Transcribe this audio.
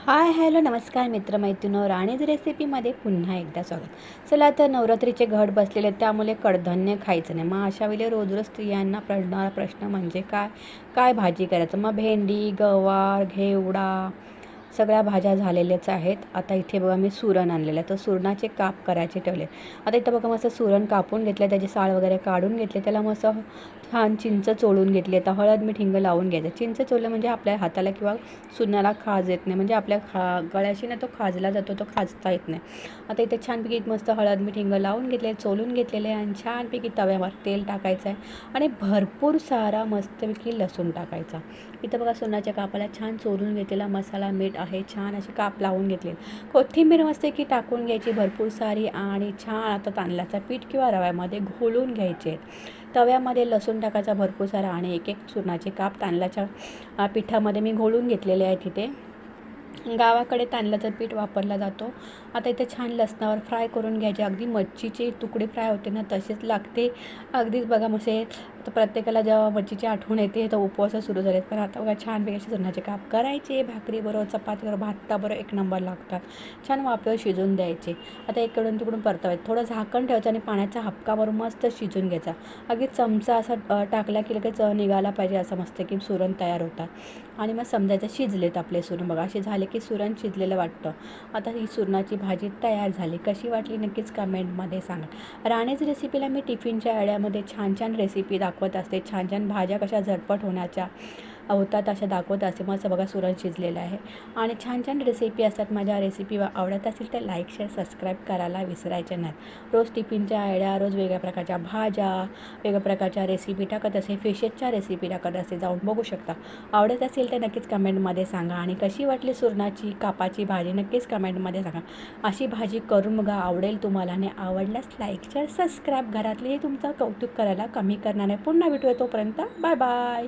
Hi hello नमस्कार मित्रमैत्रिणींनो, राणीज रेसिपीमध्ये पुन्हा एकदा स्वागत. चला तर नवरात्रीचे घट बसलेले आहेत, त्यामुळे कडधान्य खायचं नाही. मग अशा वेळी रोज रोज स्त्रियांना पडणारा प्रश्न म्हणजे काय काय भाजी करायचं. मग भेंडी, गवार, घेवडा सगळ्या भाज्या झालेल्याच आहेत. आता इथे बघा मी सुरण आणलेलं आहे, तर सुरणाचे काप करायचे ठेवले. आता इथं बघा मस्त सुरण कापून घेतलं, त्याची साळ वगैरे काढून घेतले, त्याला मस्त छान चिंच चोळून घेतली. आता हळद मीठ हिंग लावून घ्यायचं. चिंच चोळलं म्हणजे आपल्या हाताला किंवा सुरणाला खाज येत नाही, म्हणजे आपल्या गळ्याशी ना तो खाजला जातो, तो खाजता येत नाही. आता इथे छानपैकी मस्त हळद मीठ हिंग लावून घेतले, चोळून घेतलेले आणि छानपैकी तव्यावर तेल टाकायचं आहे आणि भरपूर सारा मस्तपैकी लसूण टाकायचा. इथं बघा सुरणाच्या कापाला छान चोळून घेतलेला मसाला मीठ आहे, छान असे काप लावून घेतले. कोथिंबीर मस्तपैकी टाकून घ्यायची भरपूर सारी आणि छान आता तांदळाचं पीठ किंवा रव्यामध्ये घोलून घ्यायचे. तव्यामध्ये लसूण टाकायचा भरपूर सारा आणि एक एक सुरणाचे काप तांदळाच्या पिठामध्ये मी घोळून घेतलेले आहेत. इथे गावाकडे तांदळाचं पीठ वापरला जातो. आता इथे छान लसणावर फ्राय करून घ्यायचे. अगदी मच्छीचे तुकडे फ्राय होते ना तसेच लागते. अगदीच बघा मसे आता प्रत्येकाला जेव्हा मच्छीची आठवण येते तर उपवास सुरू झालेत, पण आता बघा छानपैकी सुरणाचे काप करायचे. भाकरीबरोबर चपातीबरोबर भाताबरोबर एक नंबर लागतात. छान वाफेवर शिजून द्यायचे. आता इकडून तिकडून परतावायचं, थोडं झाकण ठेवायचं आणि पाण्याचा हबकाबरोबर मस्त शिजून घ्यायचा. अगदी चमचा असा टाकला की लगेच निघाला पाहिजे, असं मस्त की सुरण तयार होतात. आणि मग समजायचं शिजलेत आपले सुरण. बघा असे झाले की सुरण शिजलेलं वाटतं. आता ही सुरणाची भाजी तयार झाली. कशी वाटली नक्कीच कमेंटमध्ये सांगा. राणीज रेसिपीला मी टिफिनच्या आयडियामध्ये छान छान रेसिपी दाखवत असते. छान छान भाज्या कशा झटपट होण्याच्या होतात अशा दाखवत असते. मस्त बघा सुरण शिजलेलं आहे आणि छान छान रेसिपी असतात. माझ्या रेसिपी आवडत असेल तर लाईक शेअर सबस्क्राईब करायला विसरायचे नाही. रोज टिफिनच्या आयडिया, रोज वेगळ्या प्रकारच्या भाज्या, वेगळ्या प्रकारच्या रेसिपी टाकत असे. फिशेसच्या रेसिपी टाकत असे, जाऊन बघू शकता. आवडत असेल तर नक्कीच कमेंटमध्ये सांगा. आणि कशी वाटली सुरणाची कापाची भाजी नक्कीच कमेंटमध्ये सांगा. अशी भाजी करून बघा, आवडेल तुम्हाला. आणि आवडल्यास लाईक शेअर सबस्क्राईब घरातलेही तुमचं कौतुक करायला कमी करणार आहे. पुन्हा भेटूया, तोपर्यंत बाय बाय.